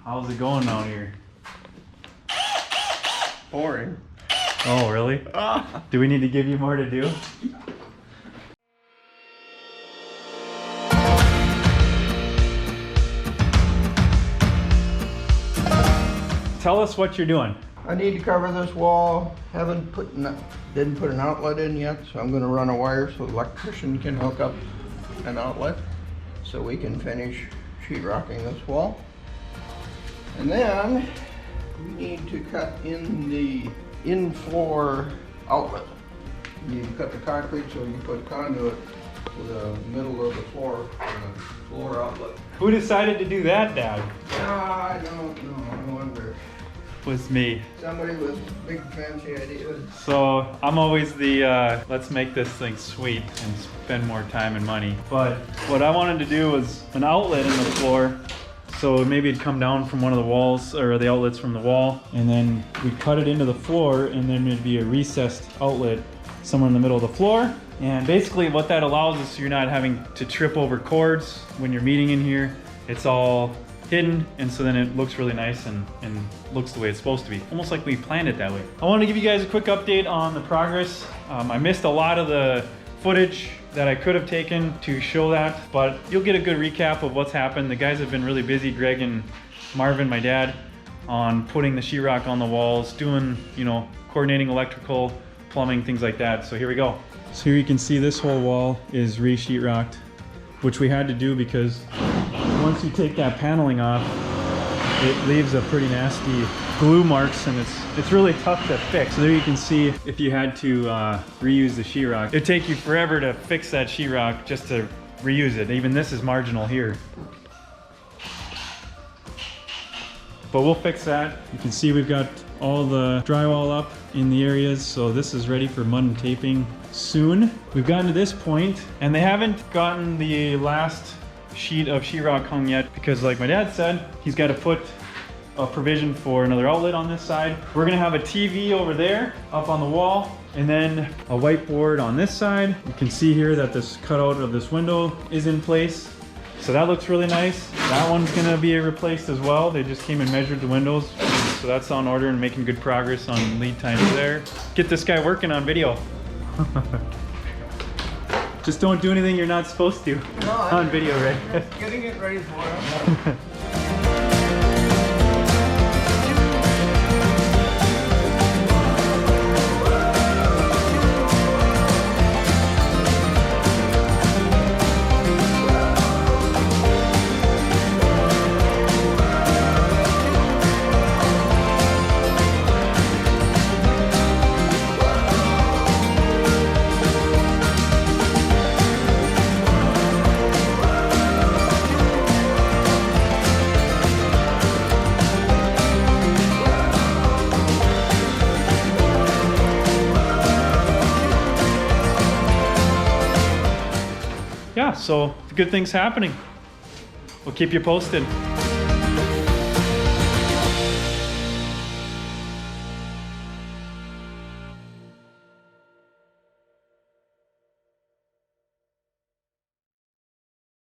How's it going out here? Boring. Oh, really? Do we need to give you more to do? Tell us what you're doing. I need to cover this wall. Didn't put an outlet in yet, so I'm gonna run a wire so the electrician can hook up an outlet so we can finish sheetrocking this wall. And then we need to cut in the in-floor outlet. You cut the concrete so you put conduit to the middle of the floor for the floor outlet. Who decided to do that, Dad? I don't know, I wonder. Was me. Somebody with big fancy ideas. So I'm always the let's make this thing sweet and spend more time and money. But what I wanted to do was an outlet in the floor. So maybe it'd come down from one of the walls or the outlets from the wall, and then we'd cut it into the floor, and then it'd be a recessed outlet somewhere in the middle of the floor. And basically what that allows is you're not having to trip over cords when you're meeting in here. It's all hidden, and so then it looks really nice and looks the way it's supposed to be. Almost like we planned it that way. I wanted to give you guys a quick update on the progress. I missed a lot of the footage that I could have taken to show that, but you'll get a good recap of what's happened. The guys have been really busy, Greg and Marvin, my dad, on putting the sheetrock on the walls, doing, you know, coordinating electrical, plumbing, things like that. So here we go. So here you can see this whole wall is re-sheetrocked, which we had to do because once you take that paneling off, it leaves a pretty nasty glue marks, and it's really tough to fix. So there you can see if you had to reuse the sheetrock, it'd take you forever to fix that sheetrock just to reuse it. Even this is marginal here. But we'll fix that. You can see we've got all the drywall up in the areas, so this is ready for mud and taping soon. We've gotten to this point, and they haven't gotten the last sheet of sheetrock hung yet because, like my dad said, he's got to put a provision for another outlet on this side. We're gonna have a TV over there up on the wall, and then a whiteboard on this side. You can see here that this cutout of this window is in place, so that looks really nice. That one's gonna be replaced as well. They just came and measured the windows, so that's on order and making good progress on lead times there. Get this guy working on video. Just don't do anything you're not supposed to on video, right? Just getting it ready for him. Yeah, so good things happening. We'll keep you posted.